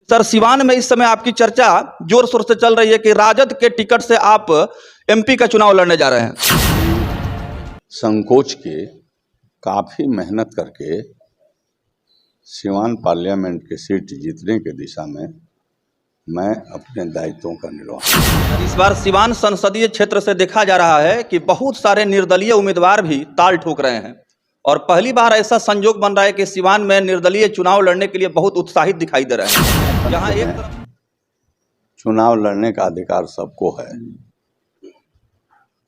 Sir, Siwan में इस समय आपकी चर्चा जोर शोर से चल रही है कि राजद के टिकट से आप एमपी का चुनाव लड़ने जा रहे हैं। संकोच के काफ़ी मेहनत करके सिवान पार्लियामेंट की सीट जीतने की दिशा में मैं अपने दायित्वों का निर्वहन। इस बार सिवान संसदीय क्षेत्र से देखा जा रहा है कि बहुत सारे निर्दलीय उम्मीदवार भी ताल ठोक रहे हैं और पहली बार ऐसा संजोग बन रहा है कि सिवान में निर्दलीय चुनाव लड़ने के लिए बहुत उत्साहित दिखाई दे रहे हैं। जहां एक तरफ चुनाव लड़ने का अधिकार सबको है।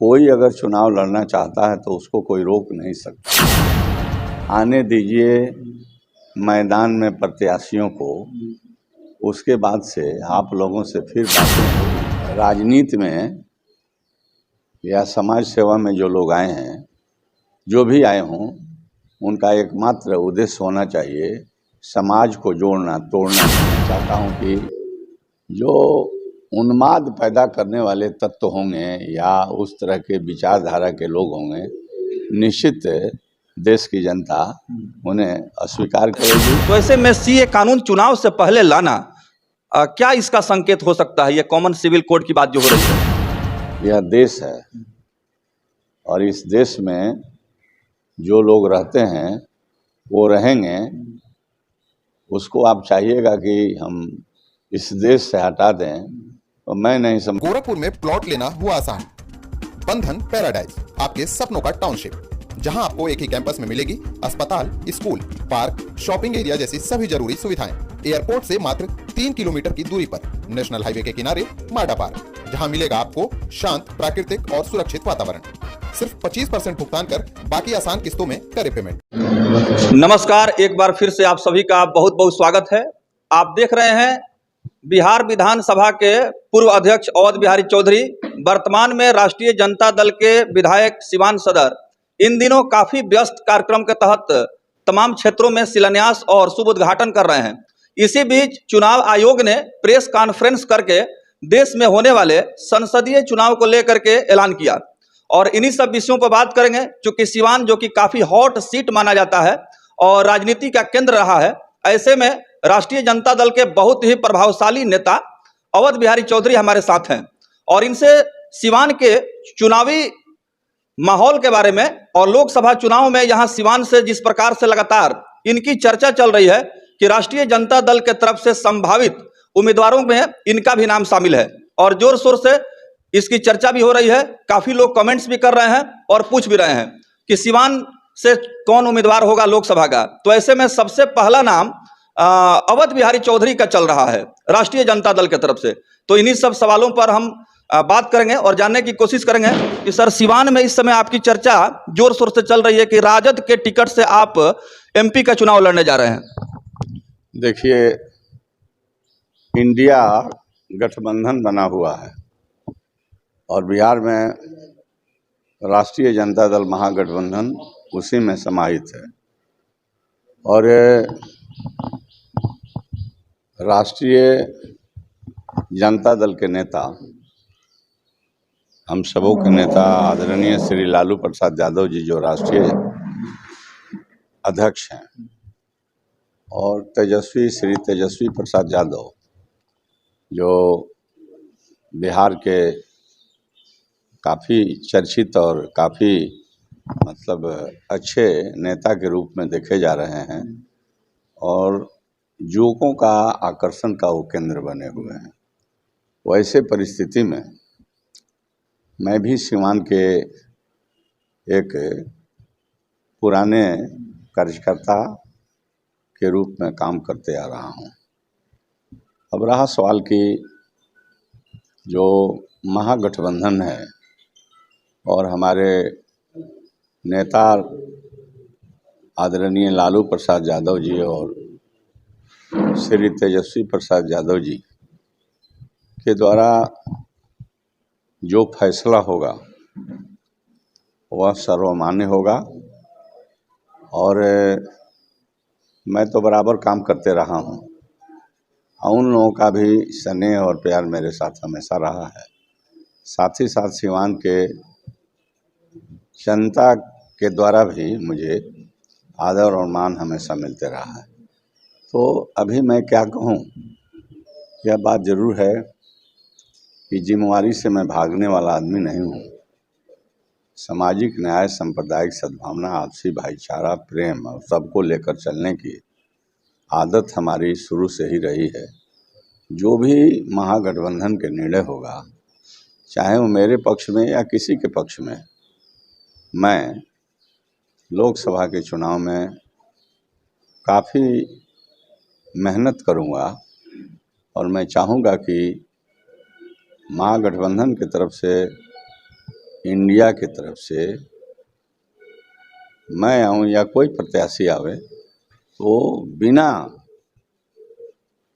कोई अगर चुनाव लड़ना चाहता है तो उसको कोई रोक नहीं सकता। आने दीजिए मैदान में प्रत्याशियों को, उसके बाद से आप लोगों से फिर बातें होगी। राजनीति में या समाज सेवा में जो लोग आए हैं, जो भी आए हों, उनका एकमात्र उद्देश्य होना चाहिए समाज को जोड़ना तोड़ना। मैं चाहता हूं कि जो उन्माद पैदा करने वाले तत्व होंगे या उस तरह के विचारधारा के लोग होंगे, निश्चित देश की जनता उन्हें अस्वीकार करेगी। तो ऐसे में सीए कानून चुनाव से पहले लाना क्या इसका संकेत हो सकता है? ये कॉमन सिविल कोड की बात जो हो रही है, यह देश है और इस देश में जो लोग रहते हैं वो रहेंगे। उसको आप चाहिएगा कि हम इस देश से हटा दें, तो मैं नहीं समझ। गोरखपुर में प्लॉट लेना हुआ आसान। बंधन पैराडाइज, आपके सपनों का टाउनशिप, जहां आपको एक ही कैंपस में मिलेगी अस्पताल, स्कूल, पार्क, शॉपिंग एरिया जैसी सभी जरूरी सुविधाएं। एयरपोर्ट से मात्र 3 किलोमीटर की दूरी पर, नेशनल हाईवे के किनारे माडा पार्क, जहां मिलेगा आपको शांत, प्राकृतिक और सुरक्षित वातावरण। सिर्फ 25% भुगतान कर बाकी आसान किस्तों में करें पेमेंट। नमस्कार, एक बार फिर से आप सभी का बहुत बहुत स्वागत है। आप देख रहे हैं बिहार विधानसभा के पूर्व अध्यक्ष अवध बिहारी चौधरी, वर्तमान में राष्ट्रीय जनता दल के विधायक सिवान सदर, इन दिनों काफी व्यस्त कार्यक्रम के तहत तमाम क्षेत्रों में शिलान्यास और शुभ उद्घाटन कर रहे हैं। इसी बीच चुनाव आयोग ने प्रेस कॉन्फ्रेंस करके देश में होने वाले संसदीय चुनाव को लेकर के ऐलान किया और इन्हीं सब विषयों पर बात करेंगे। चूंकि सिवान जो कि काफी हॉट सीट माना जाता है और राजनीति का केंद्र रहा है, ऐसे में राष्ट्रीय जनता दल के बहुत ही प्रभावशाली नेता अवध बिहारी चौधरी हमारे साथ हैं और इनसे सिवान के चुनावी माहौल के बारे में और लोकसभा चुनाव में यहां सिवान से जिस प्रकार से लगातार इनकी चर्चा चल रही है कि राष्ट्रीय जनता दल के तरफ से संभावित उम्मीदवारों में इनका भी नाम शामिल है और जोर शोर से इसकी चर्चा भी हो रही है। काफी लोग कमेंट्स भी कर रहे हैं और पूछ भी रहे हैं कि सिवान से कौन उम्मीदवार होगा लोकसभा का। तो ऐसे में सबसे पहला नाम अवध बिहारी चौधरी का चल रहा है राष्ट्रीय जनता दल की तरफ से। तो इन्हीं सब सवालों पर हम बात करेंगे और जानने की कोशिश करेंगे कि सर, सिवान में इस समय आपकी चर्चा जोर शोर से चल रही है कि राजद के टिकट से आप एमपी का चुनाव लड़ने जा रहे हैं। देखिए, इंडिया गठबंधन बना हुआ है और बिहार में राष्ट्रीय जनता दल महागठबंधन उसी में समाहित है और राष्ट्रीय जनता दल के नेता, हम सबों के नेता आदरणीय श्री लालू प्रसाद यादव जी जो राष्ट्रीय अध्यक्ष हैं, और तेजस्वी श्री तेजस्वी प्रसाद यादव जो बिहार के काफ़ी चर्चित और काफ़ी अच्छे नेता के रूप में देखे जा रहे हैं और युवकों का आकर्षण का वो केंद्र बने हुए हैं। वैसे परिस्थिति में मैं भी सिवान के एक पुराने कार्यकर्ता के रूप में काम करते आ रहा हूं। अब रहा सवाल कि जो महागठबंधन है और हमारे नेता आदरणीय लालू प्रसाद यादव जी और श्री तेजस्वी प्रसाद यादव जी के द्वारा जो फैसला होगा वह सर्वमान्य होगा और मैं तो बराबर काम करते रहा हूं। उन लोगों का भी स्नेह और प्यार मेरे साथ हमेशा रहा है। साथ ही साथ सिवान के जनता के द्वारा भी मुझे आदर और मान हमेशा मिलते रहा है। तो अभी मैं क्या कहूँ, यह बात जरूर है कि जिम्मेवारी से मैं भागने वाला आदमी नहीं हूँ। सामाजिक न्याय, सांप्रदायिक सद्भावना, आपसी भाईचारा, प्रेम और सबको लेकर चलने की आदत हमारी शुरू से ही रही है। जो भी महागठबंधन के निर्णय होगा, चाहे वो मेरे पक्ष में या किसी के पक्ष में, मैं लोकसभा के चुनाव में काफ़ी मेहनत करूंगा और मैं चाहूँगा कि महागठबंधन की तरफ से, इंडिया की तरफ से मैं आऊँ या कोई प्रत्याशी आवे तो बिना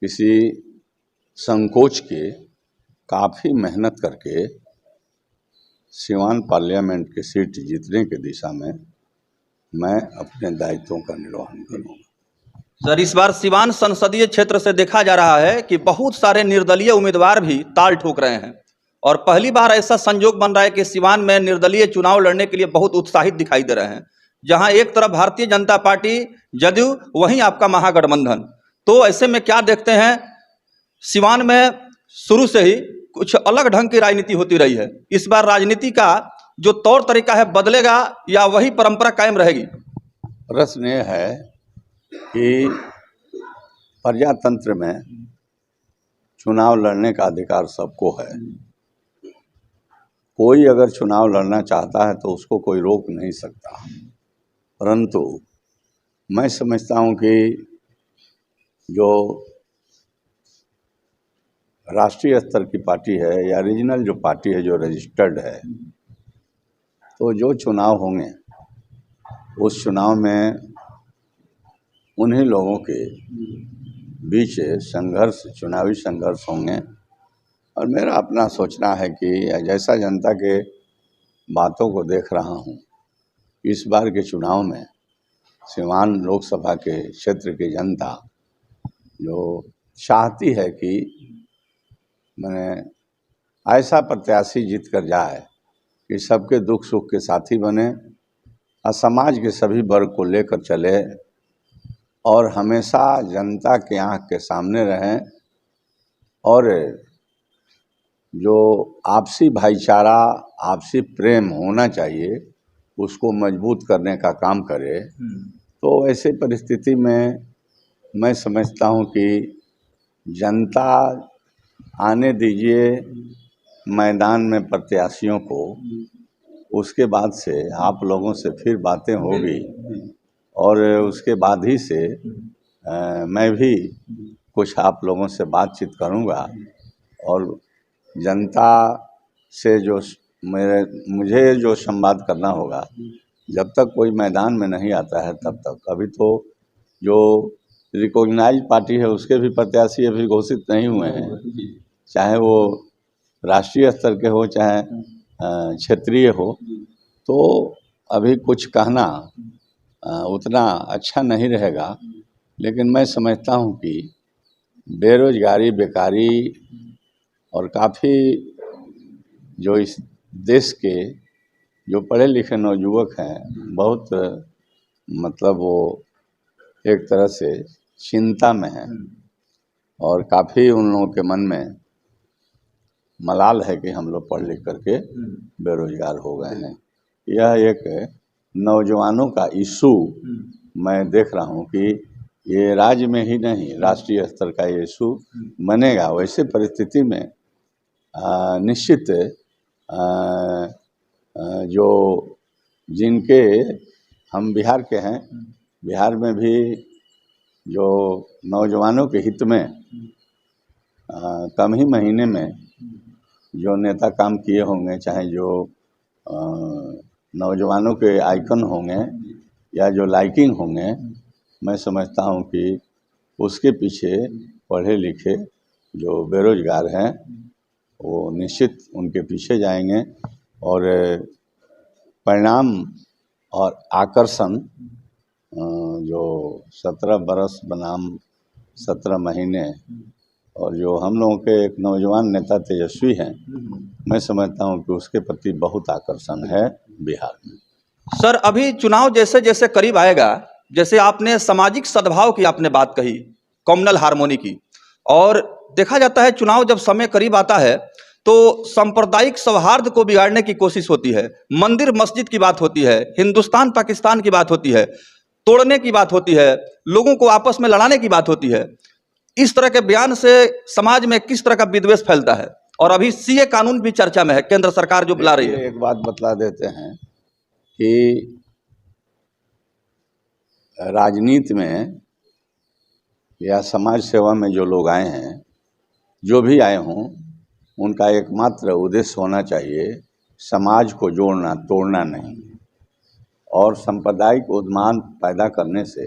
किसी संकोच के काफ़ी मेहनत करके सिवान पार्लियामेंट की सीट जीतने की दिशा में मैं अपने दायित्वों का निर्वहन करूँगा। सर, इस बार सिवान संसदीय क्षेत्र से देखा जा रहा है कि बहुत सारे निर्दलीय उम्मीदवार भी ताल ठोक रहे हैं और पहली बार ऐसा संजोग बन रहा है कि सिवान में निर्दलीय चुनाव लड़ने के लिए बहुत उत्साहित दिखाई दे रहे हैं, जहां एक तरफ भारतीय जनता पार्टी, जदयू, वहीं आपका महागठबंधन। तो ऐसे में क्या देखते हैं, सिवान में शुरू से ही कुछ अलग ढंग की राजनीति होती रही है, इस बार राजनीति का जो तौर तरीका है बदलेगा या वही परंपरा कायम रहेगी? प्रश्न ये है कि प्रजातंत्र में चुनाव लड़ने का अधिकार सबको है। कोई अगर चुनाव लड़ना चाहता है तो उसको कोई रोक नहीं सकता, परंतु मैं समझता हूँ कि जो राष्ट्रीय स्तर की पार्टी है या रीजनल जो पार्टी है जो रजिस्टर्ड है, तो जो चुनाव होंगे उस चुनाव में उन्हीं लोगों के बीच संघर्ष, चुनावी संघर्ष होंगे। और मेरा अपना सोचना है कि जैसा जनता के बातों को देख रहा हूँ, इस बार के चुनाव में सिवान लोकसभा के क्षेत्र की जनता जो चाहती है कि मैंने ऐसा प्रत्याशी जीत कर जाए कि सबके दुख सुख के साथी बने और समाज के सभी वर्ग को लेकर चले और हमेशा जनता के आँख के सामने रहें और जो आपसी भाईचारा, आपसी प्रेम होना चाहिए, उसको मजबूत करने का काम करे। तो ऐसे परिस्थिति में मैं समझता हूँ कि जनता आने दीजिए मैदान में प्रत्याशियों को, उसके बाद से आप लोगों से फिर बातें होगी और उसके बाद ही से मैं भी कुछ आप लोगों से बातचीत करूंगा और जनता से जो मुझे जो संवाद करना होगा, जब तक कोई मैदान में नहीं आता है तब तक, अभी तो जो रिकॉग्नाइज पार्टी है उसके भी प्रत्याशी अभी घोषित नहीं हुए हैं, चाहे वो राष्ट्रीय स्तर के हो चाहे क्षेत्रीय हो, तो अभी कुछ कहना उतना अच्छा नहीं रहेगा। लेकिन मैं समझता हूँ कि बेरोजगारी, बेकारी और काफ़ी जो इस देश के जो पढ़े लिखे नौजुवक हैं, बहुत मतलब वो एक तरह से चिंता में हैं और काफ़ी उन लोगों के मन में मलाल है कि हम लोग पढ़ लिख करके बेरोजगार हो गए हैं। यह एक नौजवानों का इशू मैं देख रहा हूँ कि ये राज्य में ही नहीं, राष्ट्रीय स्तर का ये इशू बनेगा। वैसे परिस्थिति में निश्चित जो जिनके हम बिहार के हैं, बिहार में भी जो नौजवानों के हित में कम ही महीने में जो नेता काम किए होंगे, चाहे जो नौजवानों के आइकन होंगे या जो लाइकिंग होंगे, मैं समझता हूँ कि उसके पीछे पढ़े लिखे जो बेरोजगार हैं वो निश्चित उनके पीछे जाएंगे और परिणाम और आकर्षण जो 17 बरस बनाम 17 महीने और जो हम लोगों के एक नौजवान नेता तेजस्वी हैं, मैं समझता हूं कि उसके प्रति बहुत आकर्षण है बिहार में। सर, अभी चुनाव जैसे जैसे करीब आएगा, जैसे आपने सामाजिक सद्भाव की आपने बात कही, कम्युनल हार्मोनी की, और देखा जाता है चुनाव जब समय करीब आता है तो सांप्रदायिक सौहार्द को बिगाड़ने की कोशिश होती है, मंदिर मस्जिद की बात होती है, हिंदुस्तान पाकिस्तान की बात होती है, तोड़ने की बात होती है, लोगों को आपस में लड़ाने की बात होती है। इस तरह के बयान से समाज में किस तरह का विद्वेष फैलता है? और अभी सीए कानून भी चर्चा में है, केंद्र सरकार जो बुला रही है। एक बात बतला देते हैं कि राजनीति में या समाज सेवा में जो लोग आए हैं, जो भी आए हों, उनका एकमात्र उद्देश्य होना चाहिए समाज को जोड़ना, तोड़ना नहीं। और सांप्रदायिक उन्माद पैदा करने से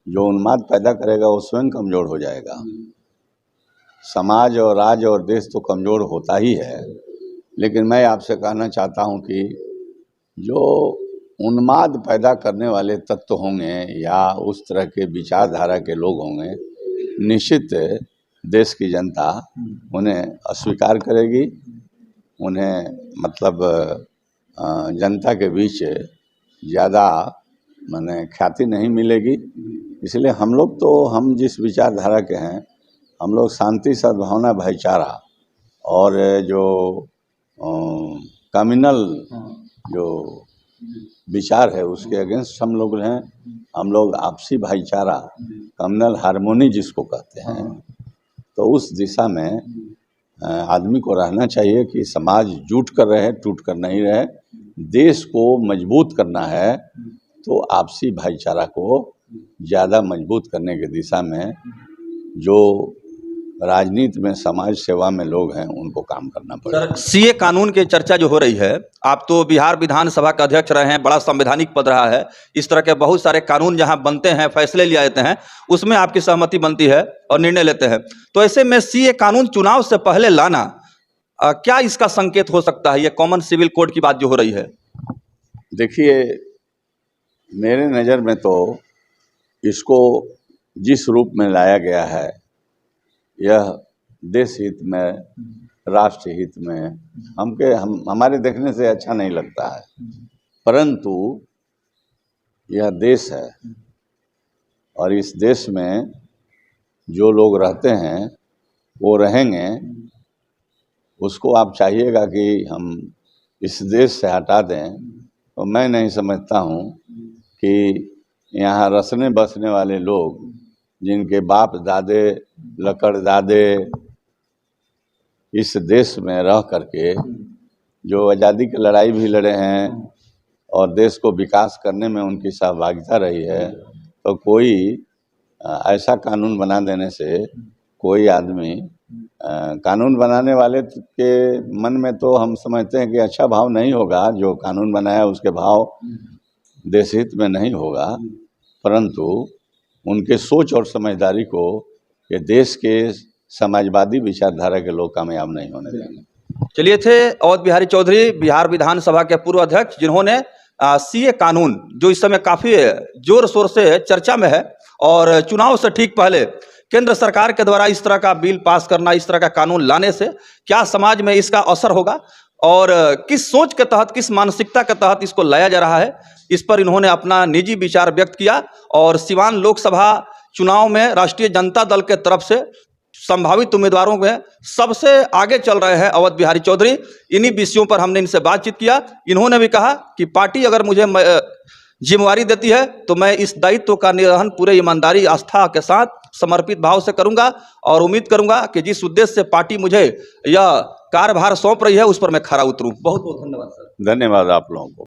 जो उन्माद पैदा करेगा वो स्वयं कमज़ोर हो जाएगा। समाज और राज्य और देश तो कमज़ोर होता ही है, लेकिन मैं आपसे कहना चाहता हूं कि जो उन्माद पैदा करने वाले तत्व होंगे या उस तरह के विचारधारा के लोग होंगे, निश्चित देश की जनता उन्हें अस्वीकार करेगी, उन्हें मतलब जनता के बीच ज़्यादा माने ख्याति नहीं मिलेगी। इसलिए हम जिस विचारधारा के हैं, हम लोग शांति, सद्भावना, भाईचारा और जो कम्युनल जो विचार है उसके अगेंस्ट हम लोग हैं। हम लोग आपसी भाईचारा, कम्युनल हार्मोनी जिसको कहते हैं, तो उस दिशा में आदमी को रहना चाहिए कि समाज जुट कर रहे, टूट कर नहीं रहे। देश को मजबूत करना है तो आपसी भाईचारा को ज़्यादा मजबूत करने की दिशा में जो राजनीति में, समाज सेवा में लोग हैं, उनको काम करना पड़ेगा। सर, सीए कानून की चर्चा जो हो रही है, आप तो बिहार विधानसभा के अध्यक्ष रहे हैं, बड़ा संवैधानिक पद रहा है। इस तरह के बहुत सारे कानून जहां बनते हैं, फैसले लिया जाते हैं, उसमें आपकी सहमति बनती है और निर्णय लेते हैं। तो ऐसे में सीए कानून चुनाव से पहले लाना क्या इसका संकेत हो सकता है? ये कॉमन सिविल कोड की बात जो हो रही है। देखिए, मेरे नज़र में तो इसको जिस रूप में लाया गया है, यह देश हित में, राष्ट्र हित में हमारे देखने से अच्छा नहीं लगता है। परंतु यह देश है और इस देश में जो लोग रहते हैं वो रहेंगे। उसको आप चाहिएगा कि हम इस देश से हटा दें, तो मैं नहीं समझता हूँ कि यहाँ रसने बसने वाले लोग, जिनके बाप दादे, लकड़ दादे इस देश में रह करके जो आज़ादी की लड़ाई भी लड़े हैं और देश को विकास करने में उनकी सहभागिता रही है, तो कोई ऐसा कानून बना देने से कोई आदमी, कानून बनाने वाले के मन में तो हम समझते हैं कि अच्छा भाव नहीं होगा, जो कानून बनाया उसके भाव देश हित में नहीं होगा, परंतु उनके सोच और समझदारी को ये देश के समाजवादी विचारधारा के लोग कामयाब नहीं होने देंगे। चलिए, थे अवध बिहारी चौधरी, बिहार विधानसभा के पूर्व अध्यक्ष, जिन्होंने सीए कानून जो इस समय काफ़ी जोर शोर से चर्चा में है और चुनाव से ठीक पहले केंद्र सरकार के द्वारा इस तरह का बिल पास करना, इस तरह का कानून लाने से क्या समाज में इसका असर होगा और किस सोच के तहत, किस मानसिकता के तहत इसको लाया जा रहा है, इस पर इन्होंने अपना निजी विचार व्यक्त किया। और सिवान लोकसभा चुनाव में राष्ट्रीय जनता दल के तरफ से संभावित उम्मीदवारों में सबसे आगे चल रहे हैं अवध बिहारी चौधरी। इन्हीं विषयों पर हमने इनसे बातचीत किया। इन्होंने भी कहा कि पार्टी अगर मुझे जिम्मेवारी देती है तो मैं इस दायित्व का निर्वहन पूरे ईमानदारी, आस्था के साथ, समर्पित भाव से करूंगा और उम्मीद करूंगा कि जिस उद्देश्य से पार्टी मुझे यह कार्यभार सौंप रही है उस पर मैं खरा उतरूं। बहुत बहुत धन्यवाद सर। धन्यवाद आप लोगों को।